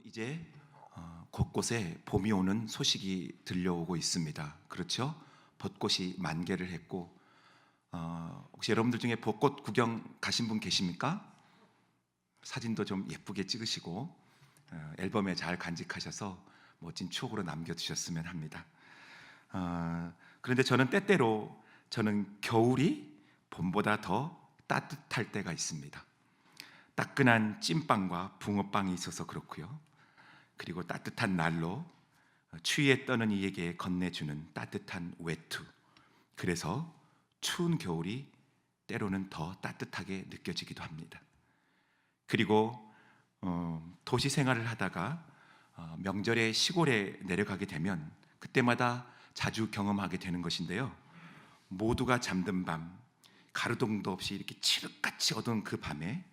이제 곳곳에 봄이 오는 소식이 들려오고 있습니다. 그렇죠? 벚꽃이 만개를 했고 혹시 여러분들 중에 벚꽃 구경 가신 분 계십니까? 사진도 좀 예쁘게 찍으시고 앨범에 잘 간직하셔서 멋진 추억으로 남겨두셨으면 합니다. 그런데 저는 때때로 겨울이 봄보다 더 따뜻할 때가 있습니다. 따끈한 찐빵과 붕어빵이 있어서 그렇고요. 그리고 따뜻한 날로 추위에 떠는 이에게 건네주는 따뜻한 외투. 그래서 추운 겨울이 때로는 더 따뜻하게 느껴지기도 합니다. 그리고 도시 생활을 하다가 명절에 시골에 내려가게 되면 그때마다 자주 경험하게 되는 것인데요. 모두가 잠든 밤, 가로등도 없이 이렇게 칠흑같이 어두운 그 밤에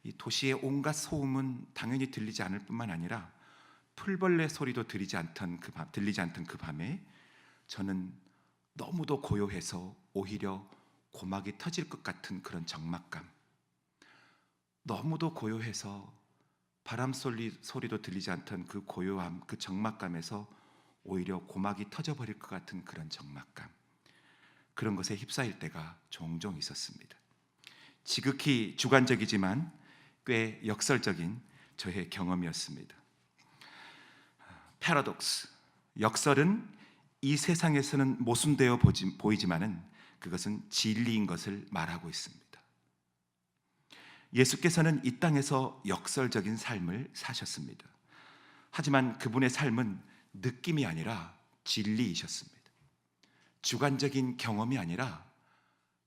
이 도시의 온갖 소음은 당연히 들리지 않을 뿐만 아니라 풀벌레 소리도 들리지 않던 그 밤에 저는 너무도 고요해서 오히려 고막이 터질 것 같은 그런 적막감, 너무도 고요해서 바람 소리도 들리지 않던 그 고요함, 그 적막감에서 오히려 고막이 터져버릴 것 같은 그런 적막감, 그런 것에 휩싸일 때가 종종 있었습니다. 지극히 주관적이지만 꽤 역설적인 저의 경험이었습니다. 패러독스, 역설은 이 세상에서는 모순되어 보이지만은 그것은 진리인 것을 말하고 있습니다. 예수께서는 이 땅에서 역설적인 삶을 사셨습니다. 하지만 그분의 삶은 느낌이 아니라 진리이셨습니다. 주관적인 경험이 아니라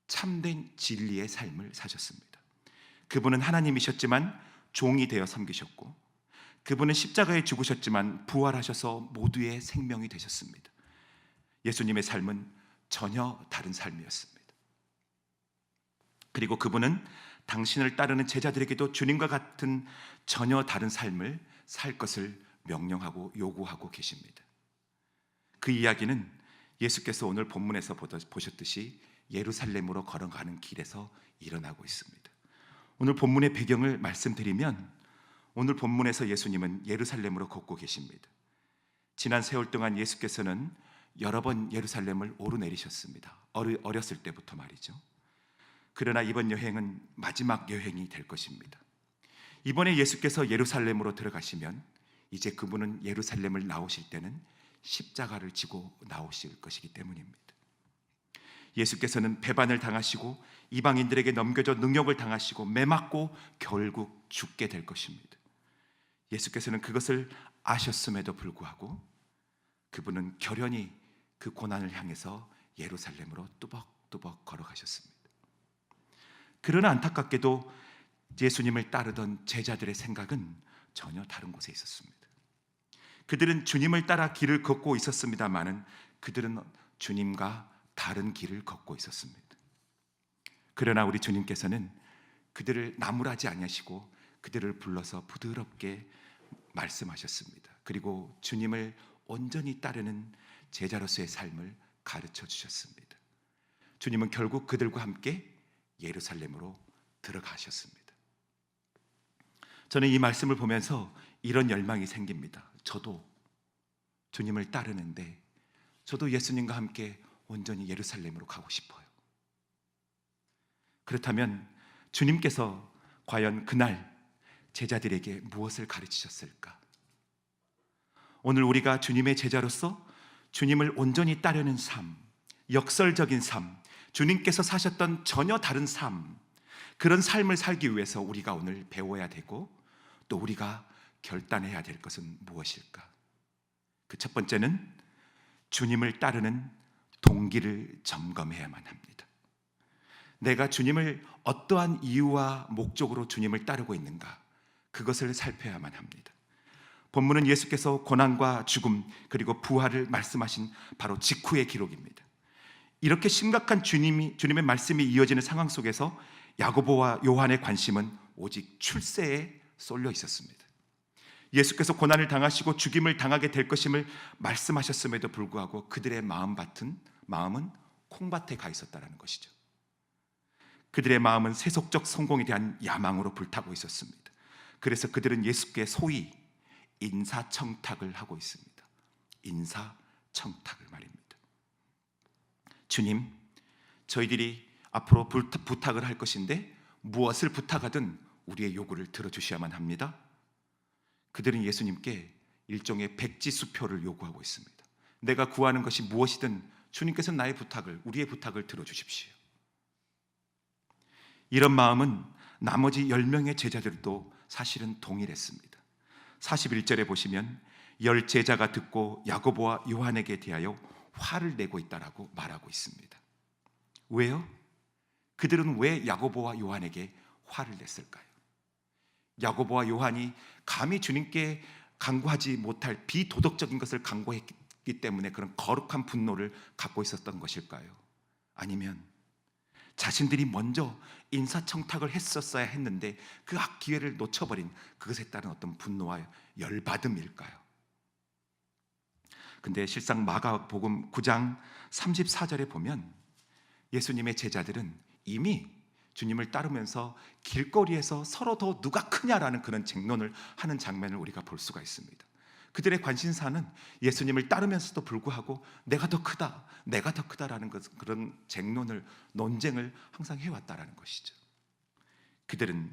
참된 진리의 삶을 사셨습니다. 그분은 하나님이셨지만 종이 되어 섬기셨고, 그분은 십자가에 죽으셨지만 부활하셔서 모두의 생명이 되셨습니다. 예수님의 삶은 전혀 다른 삶이었습니다. 그리고 그분은 당신을 따르는 제자들에게도 주님과 같은 전혀 다른 삶을 살 것을 명령하고 요구하고 계십니다. 그 이야기는 예수께서 오늘 본문에서 보셨듯이 예루살렘으로 걸어가는 길에서 일어나고 있습니다. 오늘 본문의 배경을 말씀드리면, 오늘 본문에서 예수님은 예루살렘으로 걷고 계십니다. 지난 세월 동안 예수께서는 여러 번 예루살렘을 오르내리셨습니다. 어렸을 때부터 말이죠. 그러나 이번 여행은 마지막 여행이 될 것입니다. 이번에 예수께서 예루살렘으로 들어가시면 이제 그분은 예루살렘을 나오실 때는 십자가를 지고 나오실 것이기 때문입니다. 예수께서는 배반을 당하시고 이방인들에게 넘겨져 능욕을 당하시고 매맞고 결국 죽게 될 것입니다. 예수께서는 그것을 아셨음에도 불구하고 그분은 결연히 그 고난을 향해서 예루살렘으로 뚜벅뚜벅 걸어가셨습니다. 그러나 안타깝게도 예수님을 따르던 제자들의 생각은 전혀 다른 곳에 있었습니다. 그들은 주님을 따라 길을 걷고 있었습니다마는 그들은 주님과 다른 길을 걷고 있었습니다. 그러나 우리 주님께서는 그들을 나무라지 아니하시고 그들을 불러서 부드럽게 말씀하셨습니다. 그리고 주님을 온전히 따르는 제자로서의 삶을 가르쳐 주셨습니다. 주님은 결국 그들과 함께 예루살렘으로 들어가셨습니다. 저는 이 말씀을 보면서 이런 열망이 생깁니다. 저도 주님을 따르는데 저도 예수님과 함께 온전히 예루살렘으로 가고 싶어요. 그렇다면 주님께서 과연 그날 제자들에게 무엇을 가르치셨을까? 오늘 우리가 주님의 제자로서 주님을 온전히 따르는 삶, 역설적인 삶, 주님께서 사셨던 전혀 다른 삶, 그런 삶을 살기 위해서 우리가 오늘 배워야 되고 또 우리가 결단해야 될 것은 무엇일까? 그 첫 번째는 주님을 따르는 동기를 점검해야만 합니다. 내가 주님을 어떠한 이유와 목적으로 주님을 따르고 있는가, 그것을 살펴야만 합니다. 본문은 예수께서 고난과 죽음 그리고 부활을 말씀하신 바로 직후의 기록입니다. 이렇게 심각한 주님의 말씀이 이어지는 상황 속에서 야고보와 요한의 관심은 오직 출세에 쏠려 있었습니다. 예수께서 고난을 당하시고 죽임을 당하게 될 것임을 말씀하셨음에도 불구하고 그들의 마음은 콩밭에 가 있었다는 것이죠. 그들의 마음은 세속적 성공에 대한 야망으로 불타고 있었습니다. 그래서 그들은 예수께 소위 인사청탁을 하고 있습니다. 인사청탁을 말입니다. 주님, 저희들이 앞으로 부탁을 할 것인데 무엇을 부탁하든 우리의 요구를 들어주셔야만 합니다. 그들은 예수님께 일종의 백지수표를 요구하고 있습니다. 내가 구하는 것이 무엇이든 주님께서는 나의 부탁을, 우리의 부탁을 들어주십시오. 이런 마음은 나머지 10명의 제자들도 사실은 동일했습니다. 41절에 보시면 10 제자가 듣고 야고보와 요한에게 대하여 화를 내고 있다라고 말하고 있습니다. 왜요? 그들은 왜 야고보와 요한에게 화를 냈을까요? 야고보와 요한이 감히 주님께 간구하지 못할 비도덕적인 것을 간구했기 때문에 그런 거룩한 분노를 갖고 있었던 것일까요? 아니면 자신들이 먼저 인사청탁을 했었어야 했는데 그 기회를 놓쳐버린 그것에 따른 어떤 분노와 열받음일까요? 근데 실상 마가복음 9장 34절에 보면 예수님의 제자들은 이미 주님을 따르면서 길거리에서 서로 더 누가 크냐라는 그런 쟁론을 하는 장면을 우리가 볼 수가 있습니다. 그들의 관심사는 예수님을 따르면서도 불구하고 내가 더 크다, 내가 더 크다라는 그런 쟁론을, 논쟁을 항상 해왔다라는 것이죠. 그들은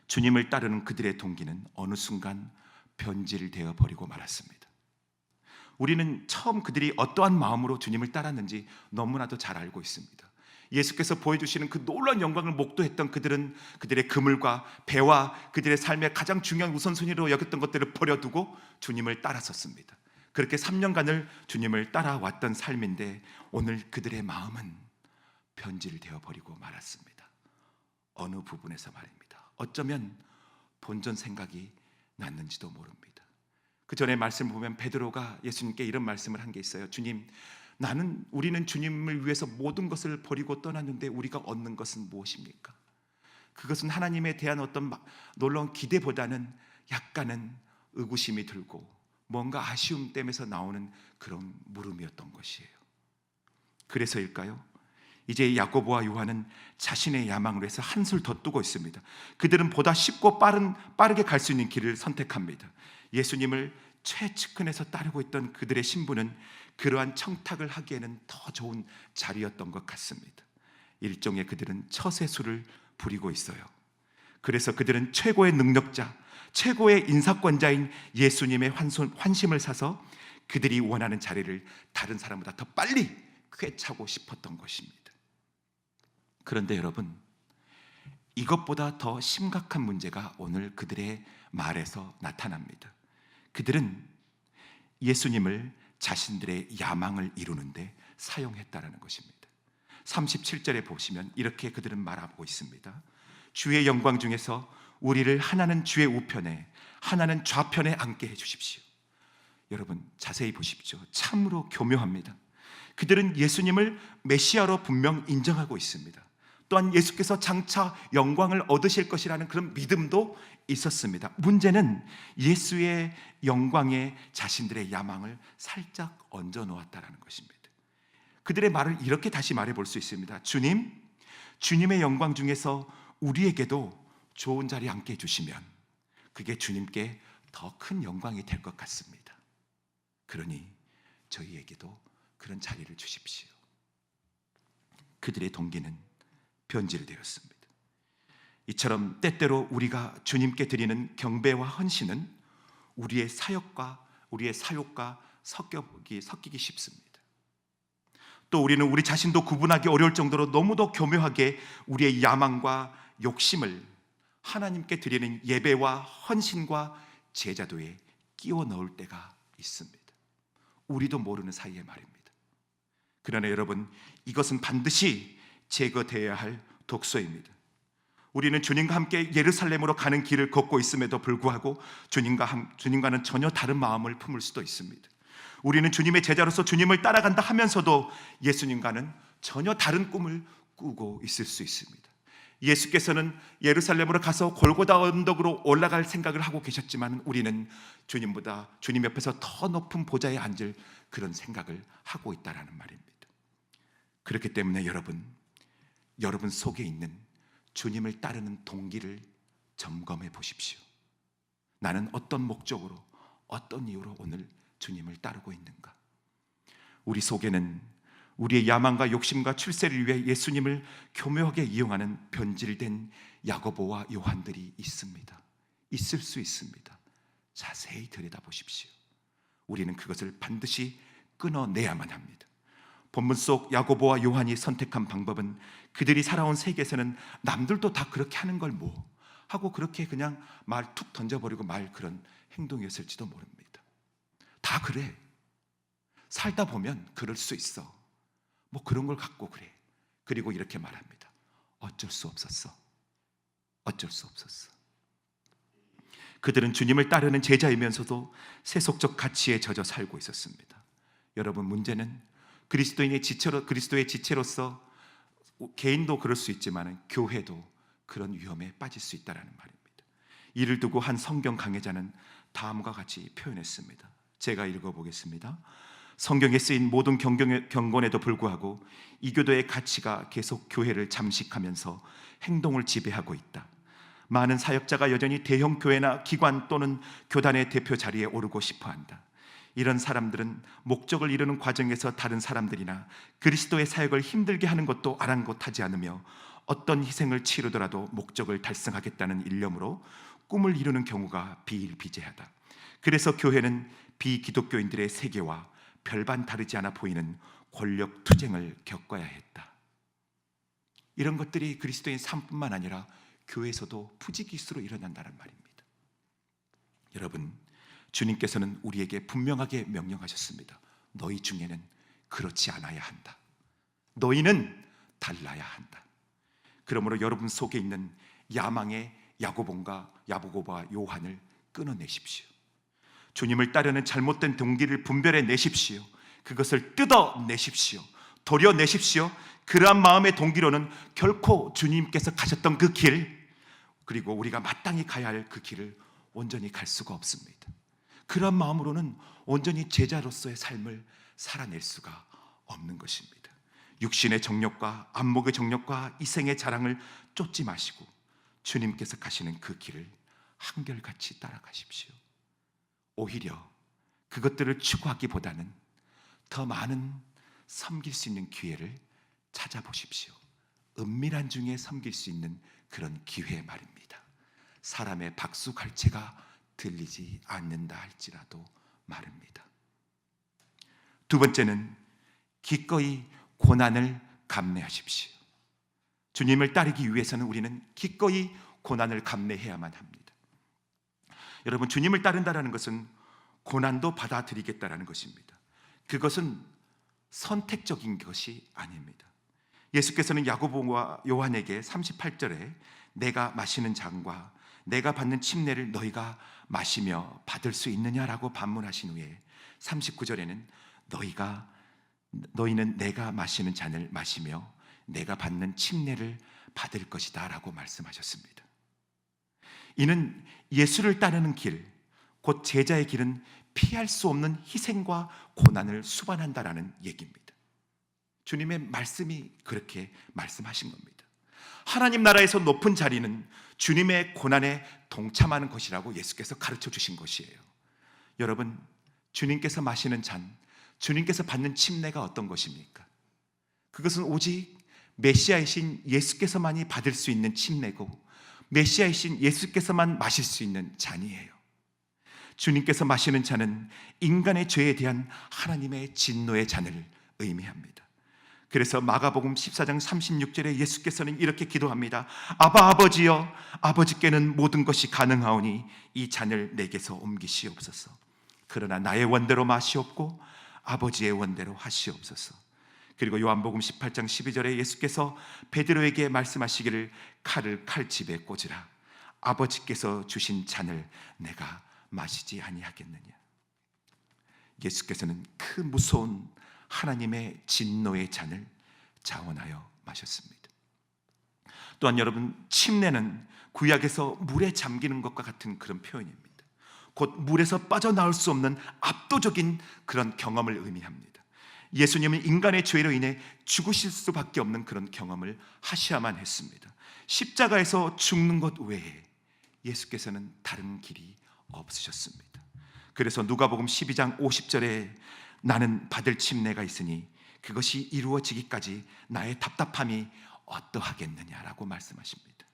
주님을 따르는 그들의 동기는 어느 순간 변질되어 버리고 말았습니다. 우리는 처음 그들이 어떠한 마음으로 주님을 따랐는지 너무나도 잘 알고 있습니다. 예수께서 보여주시는 그 놀라운 영광을 목도했던 그들은 그들의 그물과 배와 그들의 삶의 가장 중요한 우선순위로 여겼던 것들을 버려두고 주님을 따랐었습니다. 그렇게 3년간을 주님을 따라왔던 삶인데 오늘 그들의 마음은 변질되어 버리고 말았습니다. 어느 부분에서 말입니다. 어쩌면 본전 생각이 났는지도 모릅니다. 그 전에 말씀을 보면 베드로가 예수님께 이런 말씀을 한 게 있어요. 주님, 우리는 주님을 위해서 모든 것을 버리고 떠났는데 우리가 얻는 것은 무엇입니까? 그것은 하나님에 대한 어떤 놀라운 기대보다는 약간은 의구심이 들고 뭔가 아쉬움 때문에서 나오는 그런 물음이었던 것이에요. 그래서일까요? 이제 야고보와 요한은 자신의 야망을 위해서 한술 더 뜨고 있습니다. 그들은 보다 쉽고 빠르게 갈 수 있는 길을 선택합니다. 예수님을 최측근에서 따르고 있던 그들의 신분은 그러한 청탁을 하기에는 더 좋은 자리였던 것 같습니다. 일종의 그들은 처세술을 부리고 있어요. 그래서 그들은 최고의 능력자, 최고의 인사권자인 예수님의 환심을 사서 그들이 원하는 자리를 다른 사람보다 더 빨리 꿰차고 싶었던 것입니다. 그런데 여러분, 이것보다 더 심각한 문제가 오늘 그들의 말에서 나타납니다. 그들은 예수님을 자신들의 야망을 이루는데 사용했다라는 것입니다. 37절에 보시면 이렇게 그들은 말하고 있습니다. 주의 영광 중에서 우리를 하나는 주의 우편에 하나는 좌편에 앉게 해주십시오. 여러분 자세히 보십시오. 참으로 교묘합니다. 그들은 예수님을 메시아로 분명 인정하고 있습니다. 또한 예수께서 장차 영광을 얻으실 것이라는 그런 믿음도 있었습니다. 문제는 예수의 영광에 자신들의 야망을 살짝 얹어 놓았다는 것입니다. 그들의 말을 이렇게 다시 말해 볼 수 있습니다. 주님, 주님의 영광 중에서 우리에게도 좋은 자리에 앉게 해주시면 그게 주님께 더 큰 영광이 될 것 같습니다. 그러니 저희에게도 그런 자리를 주십시오. 그들의 동기는 변질되었습니다. 이처럼 때때로 우리가 주님께 드리는 경배와 헌신은 우리의 사역과 섞이기 쉽습니다. 또 우리는 우리 자신도 구분하기 어려울 정도로 너무도 교묘하게 우리의 야망과 욕심을 하나님께 드리는 예배와 헌신과 제자도에 끼워 넣을 때가 있습니다. 우리도 모르는 사이에 말입니다. 그러나 여러분, 이것은 반드시 제거되어야 할 독소입니다. 우리는 주님과 함께 예루살렘으로 가는 길을 걷고 있음에도 불구하고 주님과는 전혀 다른 마음을 품을 수도 있습니다. 우리는 주님의 제자로서 주님을 따라간다 하면서도 예수님과는 전혀 다른 꿈을 꾸고 있을 수 있습니다. 예수께서는 예루살렘으로 가서 골고다 언덕으로 올라갈 생각을 하고 계셨지만 우리는 주님 옆에서 더 높은 보좌에 앉을 그런 생각을 하고 있다라는 말입니다. 그렇기 때문에 여러분 속에 있는 주님을 따르는 동기를 점검해 보십시오. 나는 어떤 목적으로, 어떤 이유로 오늘 주님을 따르고 있는가? 우리 속에는 우리의 야망과 욕심과 출세를 위해 예수님을 교묘하게 이용하는 변질된 야고보와 요한들이 있습니다. 있을 수 있습니다. 자세히 들여다보십시오. 우리는 그것을 반드시 끊어내야만 합니다. 본문 속 야고보와 요한이 선택한 방법은 그들이 살아온 세계에서는 남들도 다 그렇게 하는 걸 뭐 하고 그렇게 그냥 말 툭 던져버리고 말 그런 행동이었을지도 모릅니다. 다 그래. 살다 보면 그럴 수 있어. 뭐 그런 걸 갖고 그래. 그리고 이렇게 말합니다. 어쩔 수 없었어. 어쩔 수 없었어. 그들은 주님을 따르는 제자이면서도 세속적 가치에 젖어 살고 있었습니다. 여러분, 문제는 그리스도의 지체로서 개인도 그럴 수 있지만 교회도 그런 위험에 빠질 수 있다는 말입니다. 이를 두고 한 성경 강해자는 다음과 같이 표현했습니다. 제가 읽어보겠습니다. 성경에 쓰인 모든 경건에도 불구하고 이교도의 가치가 계속 교회를 잠식하면서 행동을 지배하고 있다. 많은 사역자가 여전히 대형 교회나 기관 또는 교단의 대표 자리에 오르고 싶어한다. 이런 사람들은 목적을 이루는 과정에서 다른 사람들이나 그리스도의 사역을 힘들게 하는 것도 아랑곳하지 않으며 어떤 희생을 치르더라도 목적을 달성하겠다는 일념으로 꿈을 이루는 경우가 비일비재하다. 그래서 교회는 비기독교인들의 세계와 별반 다르지 않아 보이는 권력 투쟁을 겪어야 했다. 이런 것들이 그리스도인 삶뿐만 아니라 교회에서도 부지기수로 일어난다는 말입니다. 여러분, 주님께서는 우리에게 분명하게 명령하셨습니다. 너희 중에는 그렇지 않아야 한다. 너희는 달라야 한다. 그러므로 여러분 속에 있는 야망의 야고보와 요한을 끊어내십시오. 주님을 따르는 잘못된 동기를 분별해 내십시오. 그것을 뜯어내십시오. 도려내십시오. 그러한 마음의 동기로는 결코 주님께서 가셨던 그 길, 그리고 우리가 마땅히 가야 할 그 길을 온전히 갈 수가 없습니다. 그러한 마음으로는 온전히 제자로서의 삶을 살아낼 수가 없는 것입니다. 육신의 정욕과 안목의 정욕과 이생의 자랑을 쫓지 마시고 주님께서 가시는 그 길을 한결같이 따라가십시오. 오히려 그것들을 추구하기보다는 더 많은 섬길 수 있는 기회를 찾아보십시오. 은밀한 중에 섬길 수 있는 그런 기회 말입니다. 사람의 박수갈채가 들리지 않는다 할지라도 말입니다. 두 번째는 기꺼이 고난을 감내하십시오. 주님을 따르기 위해서는 우리는 기꺼이 고난을 감내해야만 합니다. 여러분, 주님을 따른다는 것은 고난도 받아들이겠다는 것입니다. 그것은 선택적인 것이 아닙니다. 예수께서는 야고보와 요한에게 38절에 내가 마시는 잔과 내가 받는 침례를 너희가 마시며 받을 수 있느냐라고 반문하신 후에 39절에는 너희는 내가 마시는 잔을 마시며 내가 받는 침례를 받을 것이다 라고 말씀하셨습니다. 이는 예수를 따르는 길, 곧 제자의 길은 피할 수 없는 희생과 고난을 수반한다라는 얘기입니다. 주님의 말씀이 그렇게 말씀하신 겁니다. 하나님 나라에서 높은 자리는 주님의 고난에 동참하는 것이라고 예수께서 가르쳐 주신 것이에요. 여러분, 주님께서 마시는 잔, 주님께서 받는 침례가 어떤 것입니까? 그것은 오직 메시아이신 예수께서만이 받을 수 있는 침례고 메시아이신 예수께서만 마실 수 있는 잔이에요. 주님께서 마시는 잔은 인간의 죄에 대한 하나님의 진노의 잔을 의미합니다. 그래서 마가복음 14장 36절에 예수께서는 이렇게 기도합니다. 아버지여, 아버지께는 모든 것이 가능하오니 이 잔을 내게서 옮기시옵소서. 그러나 나의 원대로 마시옵고 아버지의 원대로 하시옵소서. 그리고 요한복음 18장 12절에 예수께서 베드로에게 말씀하시기를 칼을 칼집에 꽂으라. 아버지께서 주신 잔을 내가 마시지 아니하겠느냐. 예수께서는 그 무서운 하나님의 진노의 잔을 자원하여 마셨습니다. 또한 여러분, 침례는 구약에서 물에 잠기는 것과 같은 그런 표현입니다. 곧 물에서 빠져나올 수 없는 압도적인 그런 경험을 의미합니다. 예수님은 인간의 죄로 인해 죽으실 수밖에 없는 그런 경험을 하셔야만 했습니다. 십자가에서 죽는 것 외에 예수께서는 다른 길이 없으셨습니다. 그래서 누가복음 12장 50절에 나는 받을 침례가 있으니 그것이 이루어지기까지 나의 답답함이 어떠하겠느냐라고 말씀하십니다.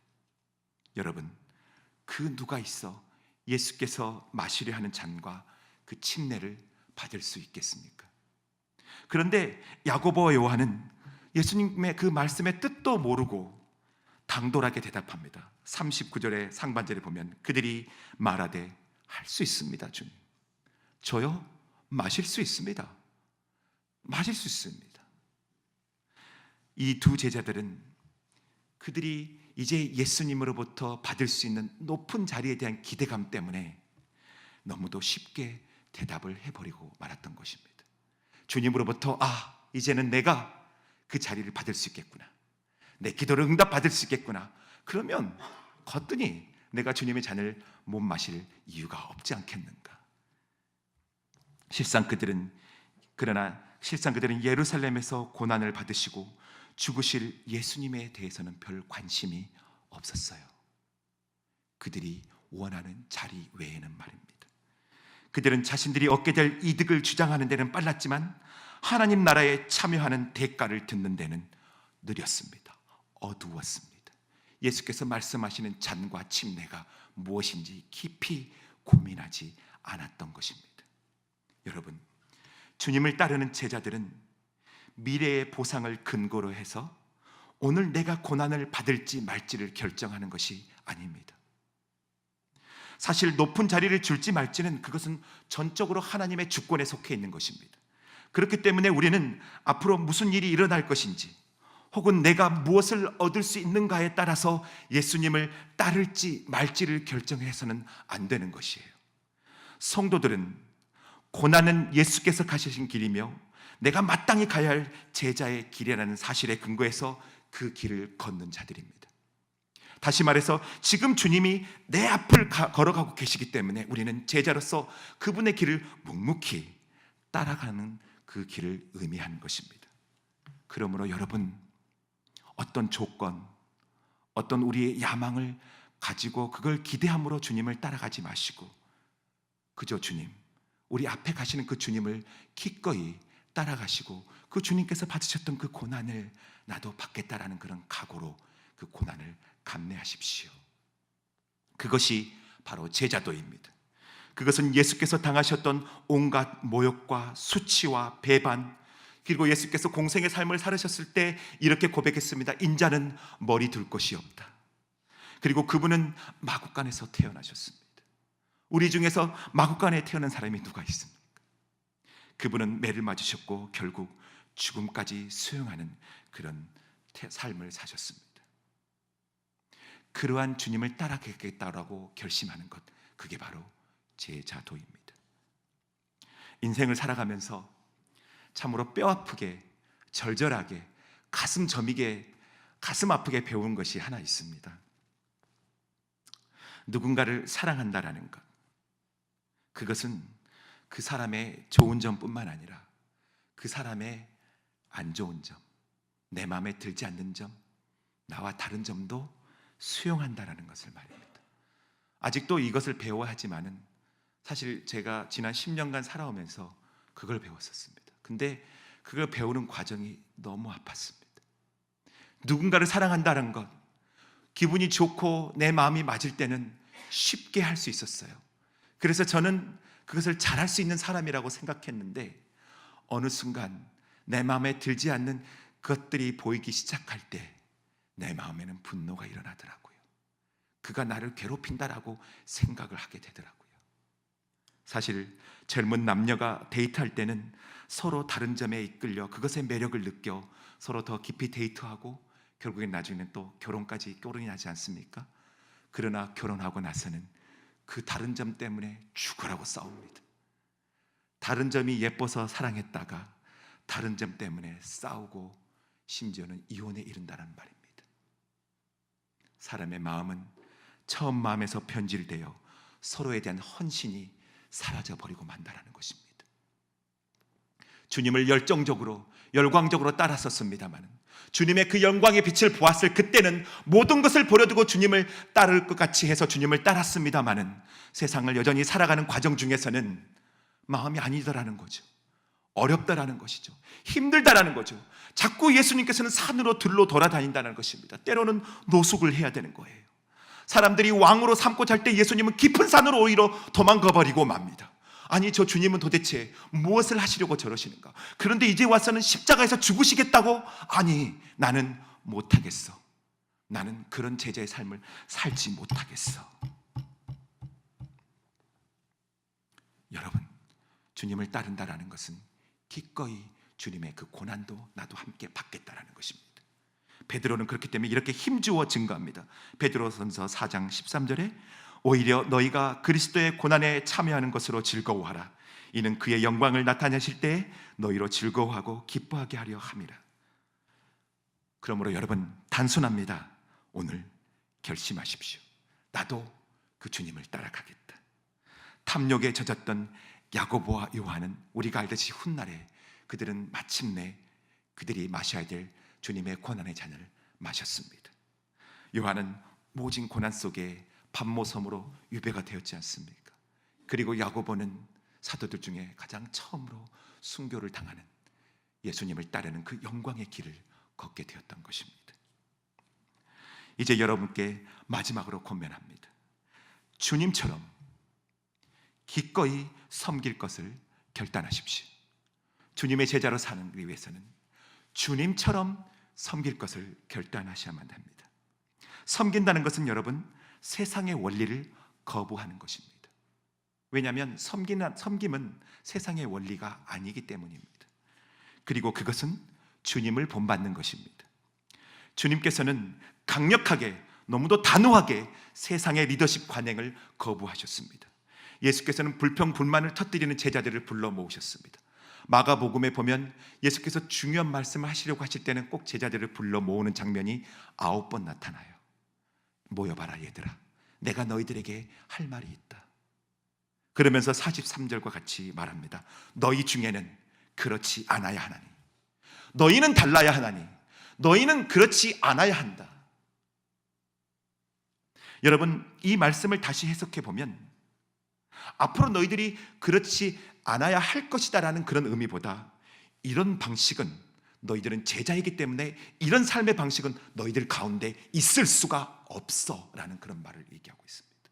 여러분, 그 누가 있어 예수께서 마시려 하는 잔과 그 침례를 받을 수 있겠습니까? 그런데 야고보와 요한은 예수님의 그 말씀의 뜻도 모르고 당돌하게 대답합니다. 39절의 상반절에 보면 그들이 말하되 할 수 있습니다. 주님, 저요 마실 수 있습니다. 마실 수 있습니다. 이 두 제자들은 그들이 이제 예수님으로부터 받을 수 있는 높은 자리에 대한 기대감 때문에 너무도 쉽게 대답을 해버리고 말았던 것입니다. 주님으로부터 이제는 내가 그 자리를 받을 수 있겠구나, 내 기도를 응답받을 수 있겠구나, 그러면 거뜬히 내가 주님의 잔을 못 마실 이유가 없지 않겠는가. 그러나 실상 그들은 예루살렘에서 고난을 받으시고 죽으실 예수님에 대해서는 별 관심이 없었어요. 그들이 원하는 자리 외에는 말입니다. 그들은 자신들이 얻게 될 이득을 주장하는 데는 빨랐지만 하나님 나라에 참여하는 대가를 듣는 데는 느렸습니다. 어두웠습니다. 예수께서 말씀하시는 잔과 침례가 무엇인지 깊이 고민하지 않았던 것입니다. 여러분, 주님을 따르는 제자들은 미래의 보상을 근거로 해서 오늘 내가 고난을 받을지 말지를 결정하는 것이 아닙니다. 사실 높은 자리를 줄지 말지는 그것은 전적으로 하나님의 주권에 속해 있는 것입니다. 그렇기 때문에 우리는 앞으로 무슨 일이 일어날 것인지 혹은 내가 무엇을 얻을 수 있는가에 따라서 예수님을 따를지 말지를 결정해서는 안 되는 것이에요. 성도들은 고난은 예수께서 가시신 길이며 내가 마땅히 가야 할 제자의 길이라는 사실에 근거해서 그 길을 걷는 자들입니다. 다시 말해서 지금 주님이 내 앞을 걸어가고 계시기 때문에 우리는 제자로서 그분의 길을 묵묵히 따라가는 그 길을 의미하는 것입니다. 그러므로 여러분, 어떤 조건, 어떤 우리의 야망을 가지고 그걸 기대함으로 주님을 따라가지 마시고 그저 주님, 우리 앞에 가시는 그 주님을 기꺼이 따라가시고 그 주님께서 받으셨던 그 고난을 나도 받겠다라는 그런 각오로 그 고난을 감내하십시오. 그것이 바로 제자도입니다. 그것은 예수께서 당하셨던 온갖 모욕과 수치와 배반, 그리고 예수께서 공생의 삶을 살으셨을 때 이렇게 고백했습니다. 인자는 머리 둘 곳이 없다. 그리고 그분은 마구간에서 태어나셨습니다. 우리 중에서 마구간에 태어난 사람이 누가 있습니까? 그분은 매를 맞으셨고 결국 죽음까지 수용하는 그런 삶을 사셨습니다. 그러한 주님을 따라가겠다라고 결심하는 것, 그게 바로 제자도입니다. 인생을 살아가면서 참으로 뼈아프게, 절절하게, 가슴 저미게, 가슴 아프게 배운 것이 하나 있습니다. 누군가를 사랑한다라는 것, 그것은 그 사람의 좋은 점뿐만 아니라 그 사람의 안 좋은 점, 내 마음에 들지 않는 점, 나와 다른 점도 수용한다라는 것을 말입니다. 아직도 이것을 배워야 하지만은 사실 제가 지난 10년간 살아오면서 그걸 배웠었습니다. 근데 그걸 배우는 과정이 너무 아팠습니다. 누군가를 사랑한다는 것, 기분이 좋고 내 마음이 맞을 때는 쉽게 할 수 있었어요. 그래서 저는 그것을 잘할 수 있는 사람이라고 생각했는데 어느 순간 내 마음에 들지 않는 것들이 보이기 시작할 때 내 마음에는 분노가 일어나더라고요. 그가 나를 괴롭힌다라고 생각을 하게 되더라고요. 사실 젊은 남녀가 데이트할 때는 서로 다른 점에 이끌려 그것의 매력을 느껴 서로 더 깊이 데이트하고 결국엔 나중에는 또 결혼까지 결혼이 나지 않습니까? 그러나 결혼하고 나서는 그 다른 점 때문에 죽으라고 싸웁니다. 다른 점이 예뻐서 사랑했다가 다른 점 때문에 싸우고 심지어는 이혼에 이른다는 말입니다. 사람의 마음은 처음 마음에서 변질되어 서로에 대한 헌신이 사라져버리고 만다라는 것입니다. 주님을 열정적으로 열광적으로 따랐었습니다만 주님의 그 영광의 빛을 보았을 그때는 모든 것을 버려두고 주님을 따를 것 같이 해서 주님을 따랐습니다만 세상을 여전히 살아가는 과정 중에서는 마음이 아니더라는 거죠. 어렵다라는 것이죠. 힘들다라는 거죠. 자꾸 예수님께서는 산으로 들로 돌아다닌다는 것입니다. 때로는 노숙을 해야 되는 거예요. 사람들이 왕으로 삼고 잘 때 예수님은 깊은 산으로 오히려 도망가 버리고 맙니다. 아니, 저 주님은 도대체 무엇을 하시려고 저러시는가? 그런데 이제 와서는 십자가에서 죽으시겠다고? 아니, 나는 못하겠어. 나는 그런 제자의 삶을 살지 못하겠어. 여러분, 주님을 따른다라는 것은 기꺼이 주님의 그 고난도 나도 함께 받겠다라는 것입니다. 베드로는 그렇기 때문에 이렇게 힘주어 증거합니다. 베드로전서 4장 13절에 오히려 너희가 그리스도의 고난에 참여하는 것으로 즐거워하라. 이는 그의 영광을 나타내실 때 너희로 즐거워하고 기뻐하게 하려 함이라. 그러므로 여러분, 단순합니다. 오늘 결심하십시오. 나도 그 주님을 따라가겠다. 탐욕에 젖었던 야고보와 요한은 우리가 알듯이 훗날에 그들은 마침내 그들이 마셔야 될 주님의 고난의 잔을 마셨습니다. 요한은 모진 고난 속에 밤모섬으로 유배가 되었지 않습니까? 그리고 야고보는 사도들 중에 가장 처음으로 순교를 당하는 예수님을 따르는 그 영광의 길을 걷게 되었던 것입니다. 이제 여러분께 마지막으로 권면합니다. 주님처럼 기꺼이 섬길 것을 결단하십시오. 주님의 제자로 사는 위해서는 주님처럼 섬길 것을 결단하셔야만 합니다. 섬긴다는 것은 여러분, 세상의 원리를 거부하는 것입니다. 왜냐하면 섬김은 세상의 원리가 아니기 때문입니다. 그리고 그것은 주님을 본받는 것입니다. 주님께서는 강력하게, 너무도 단호하게 세상의 리더십 관행을 거부하셨습니다. 예수께서는 불평 불만을 터뜨리는 제자들을 불러 모으셨습니다. 마가복음에 보면 예수께서 중요한 말씀을 하시려고 하실 때는 꼭 제자들을 불러 모으는 장면이 9번 나타나요. 모여봐라 얘들아, 내가 너희들에게 할 말이 있다. 그러면서 43절과 같이 말합니다. 너희 중에는 그렇지 않아야 하나니, 너희는 달라야 하나니, 너희는 그렇지 않아야 한다. 여러분, 이 말씀을 다시 해석해 보면 앞으로 너희들이 그렇지 않아야 할 것이다 라는 그런 의미보다 이런 방식은, 너희들은 제자이기 때문에 이런 삶의 방식은 너희들 가운데 있을 수가 없어 라는 그런 말을 얘기하고 있습니다.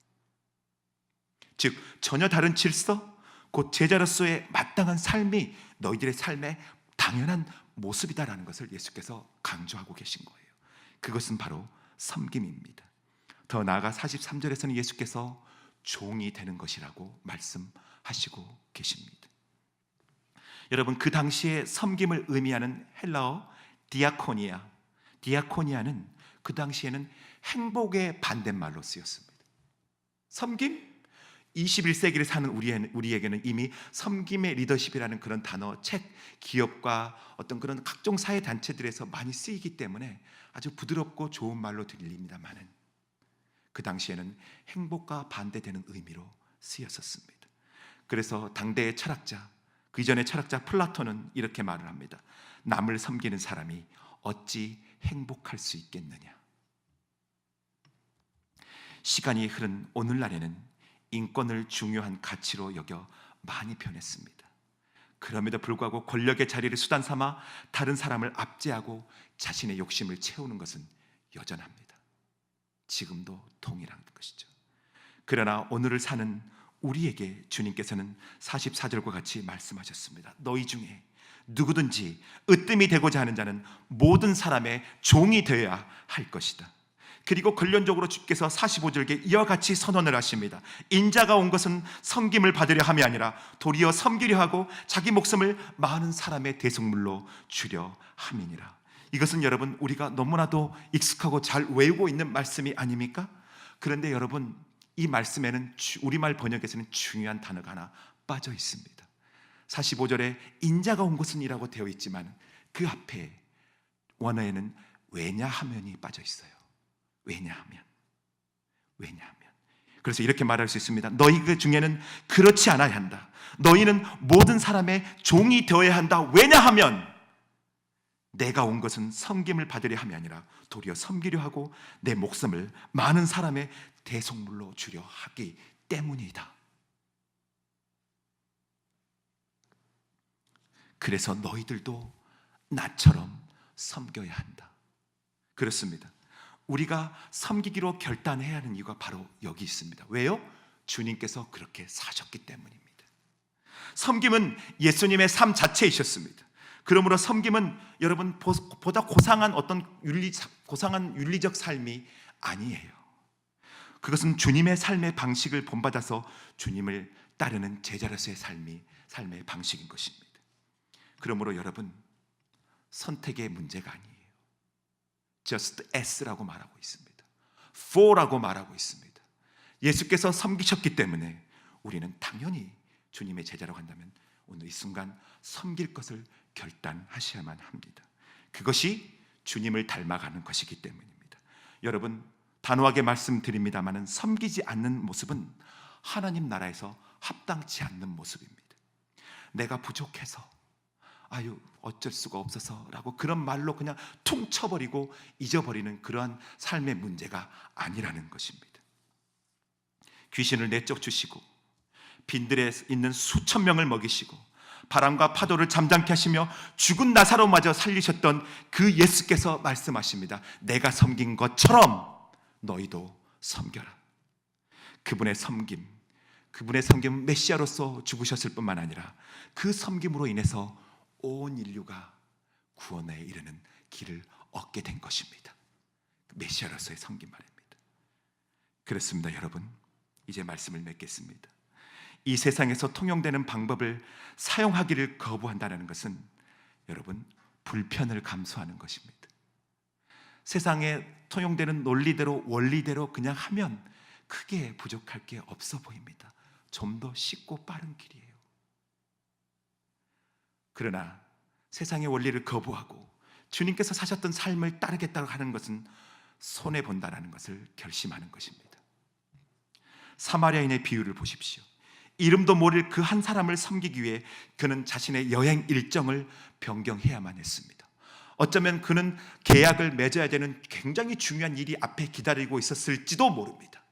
즉 전혀 다른 질서, 곧 제자로서의 마땅한 삶이 너희들의 삶의 당연한 모습이다라는 것을 예수께서 강조하고 계신 거예요. 그것은 바로 섬김입니다. 더 나아가 43절에서는 예수께서 종이 되는 것이라고 말씀하시고 계십니다. 여러분, 그 당시에 섬김을 의미하는 헬라어 디아코니아는 그 당시에는 행복의 반대말로 쓰였습니다. 섬김? 21세기를 사는 우리에게는 이미 섬김의 리더십이라는 그런 단어, 책, 기업과 어떤 그런 각종 사회 단체들에서 많이 쓰이기 때문에 아주 부드럽고 좋은 말로 들립니다만은 그 당시에는 행복과 반대되는 의미로 쓰였었습니다. 그래서 당대의 철학자, 그 이전의 철학자 플라톤은 이렇게 말을 합니다. 남을 섬기는 사람이 어찌 행복할 수 있겠느냐. 시간이 흐른 오늘날에는 인권을 중요한 가치로 여겨 많이 변했습니다. 그럼에도 불구하고 권력의 자리를 수단 삼아 다른 사람을 압제하고 자신의 욕심을 채우는 것은 여전합니다. 지금도 동일한 것이죠. 그러나 오늘을 사는 우리에게 주님께서는 44절과 같이 말씀하셨습니다. 너희 중에 누구든지 으뜸이 되고자 하는 자는 모든 사람의 종이 되어야 할 것이다. 그리고 결론적으로 주께서 45절에 이와 같이 선언을 하십니다. 인자가 온 것은 섬김을 받으려 함이 아니라 도리어 섬기려 하고 자기 목숨을 많은 사람의 대속물로 주려 함이니라. 이것은 여러분, 우리가 너무나도 익숙하고 잘 외우고 있는 말씀이 아닙니까? 그런데 여러분, 이 말씀에는 우리말 번역에서는 중요한 단어가 하나 빠져 있습니다. 45절에 인자가 온 것은 이라고 되어 있지만 그 앞에 원어에는 왜냐하면이 빠져 있어요. 왜냐하면. 그래서 이렇게 말할 수 있습니다. 너희 그 중에는 그렇지 않아야 한다. 너희는 모든 사람의 종이 되어야 한다. 왜냐하면 내가 온 것은 섬김을 받으려 함이 아니라 도리어 섬기려 하고 내 목숨을 많은 사람의 대속물로 주려 하기 때문이다. 그래서 너희들도 나처럼 섬겨야 한다. 그렇습니다. 우리가 섬기기로 결단해야 하는 이유가 바로 여기 있습니다. 왜요? 주님께서 그렇게 사셨기 때문입니다. 섬김은 예수님의 삶 자체이셨습니다. 그러므로 섬김은 여러분 보다 고상한 어떤 고상한 윤리적 삶이 아니에요. 그것은 주님의 삶의 방식을 본받아서 주님을 따르는 제자로서의 삶의 방식인 것입니다. 그러므로 여러분, 선택의 문제가 아니에요. just as라고 말하고 있습니다. for라고 말하고 있습니다. 예수께서 섬기셨기 때문에 우리는 당연히 주님의 제자라고 한다면 오늘 이 순간 섬길 것을 결단하셔야만 합니다. 그것이 주님을 닮아가는 것이기 때문입니다. 여러분, 단호하게 말씀드립니다마는 섬기지 않는 모습은 하나님 나라에서 합당치 않는 모습입니다. 내가 부족해서 어쩔 수가 없어서라고 그런 말로 그냥 퉁 쳐버리고 잊어버리는 그러한 삶의 문제가 아니라는 것입니다. 귀신을 내쫓으시고 빈들에 있는 수천 명을 먹이시고 바람과 파도를 잠잠케 하시며 죽은 나사로마저 살리셨던 그 예수께서 말씀하십니다. 내가 섬긴 것처럼 너희도 섬겨라. 그분의 섬김은 메시아로서 죽으셨을 뿐만 아니라 그 섬김으로 인해서 온 인류가 구원에 이르는 길을 얻게 된 것입니다. 메시아로서의 섬김 말입니다. 그렇습니다. 여러분, 이제 말씀을 맺겠습니다. 이 세상에서 통용되는 방법을 사용하기를 거부한다는 것은 여러분, 불편을 감수하는 것입니다. 세상에 통용되는 논리대로 원리대로 그냥 하면 크게 부족할 게 없어 보입니다. 좀 더 쉽고 빠른 길이에요. 그러나 세상의 원리를 거부하고 주님께서 사셨던 삶을 따르겠다고 하는 것은 손해본다는 것을 결심하는 것입니다. 사마리아인의 비유를 보십시오. 이름도 모를 그 한 사람을 섬기기 위해 그는 자신의 여행 일정을 변경해야만 했습니다. 어쩌면 그는 계약을 맺어야 되는 굉장히 중요한 일이 앞에 기다리고 있었을지도 모릅니다.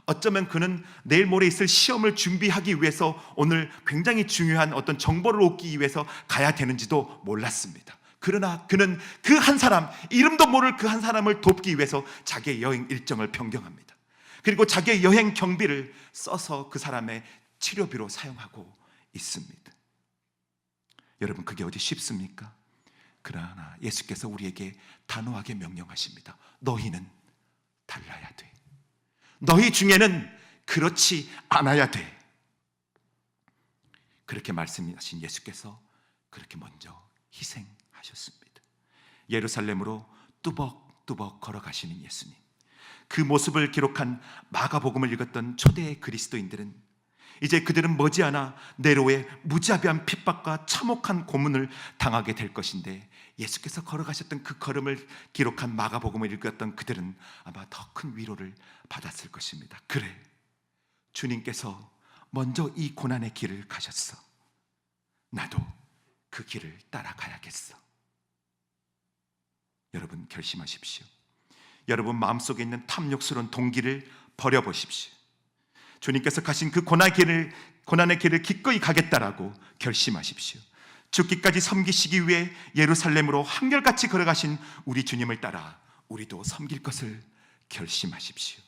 어쩌면 그는 내일 모레 있을 시험을 준비하기 위해서 오늘 굉장히 중요한 어떤 정보를 얻기 위해서 가야 되는지도 몰랐습니다. 그러나 그는 그 한 사람, 이름도 모를 그 한 사람을 돕기 위해서 자기의 여행 일정을 변경합니다. 그리고 자기의 여행 경비를 써서 그 사람의 치료비로 사용하고 있습니다. 여러분, 그게 어디 쉽습니까? 그러나 예수께서 우리에게 단호하게 명령하십니다. 너희는 달라야 돼. 너희 중에는 그렇지 않아야 돼. 그렇게 말씀하신 예수께서 그렇게 먼저 희생하셨습니다. 예루살렘으로 뚜벅뚜벅 걸어가시는 예수님, 그 모습을 기록한 마가복음을 읽었던 초대의 그리스도인들은 이제 그들은 머지않아 네로의 무자비한 핍박과 참혹한 고문을 당하게 될 것인데, 예수께서 걸어가셨던 그 걸음을 기록한 마가복음을 읽었던 그들은 아마 더 큰 위로를 받았을 것입니다. 그래, 주님께서 먼저 이 고난의 길을 가셨어. 나도 그 길을 따라가야겠어. 여러분, 결심하십시오. 여러분 마음속에 있는 탐욕스러운 동기를 버려보십시오. 주님께서 가신 그 고난의 길을 기꺼이 가겠다라고 결심하십시오. 죽기까지 섬기시기 위해 예루살렘으로 한결같이 걸어가신 우리 주님을 따라 우리도 섬길 것을 결심하십시오.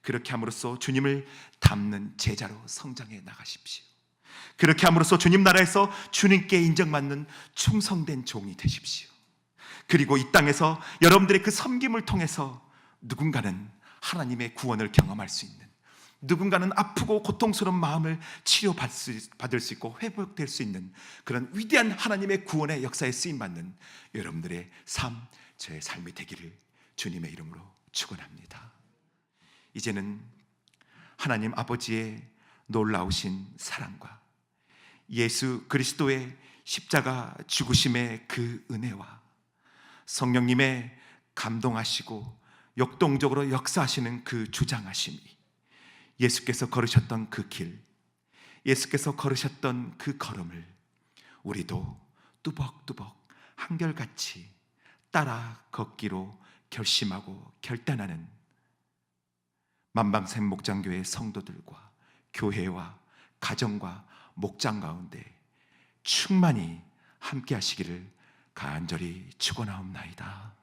그렇게 함으로써 주님을 닮는 제자로 성장해 나가십시오. 그렇게 함으로써 주님 나라에서 주님께 인정받는 충성된 종이 되십시오. 그리고 이 땅에서 여러분들의 그 섬김을 통해서 누군가는 하나님의 구원을 경험할 수 있는, 누군가는 아프고 고통스러운 마음을 치료받을 수 있고 회복될 수 있는 그런 위대한 하나님의 구원의 역사에 쓰임받는 여러분들의 삶, 제 삶이 되기를 주님의 이름으로 축원합니다. 이제는 하나님 아버지의 놀라우신 사랑과 예수 그리스도의 십자가 죽으심의 그 은혜와 성령님의 감동하시고 역동적으로 역사하시는 그 주장하심이, 예수께서 걸으셨던 그 길, 예수께서 걸으셨던 그 걸음을 우리도 뚜벅뚜벅 한결같이 따라 걷기로 결심하고 결단하는 만방샘 목장교회 성도들과 교회와 가정과 목장 가운데 충만히 함께 하시기를 간절히 축원하옵나이다.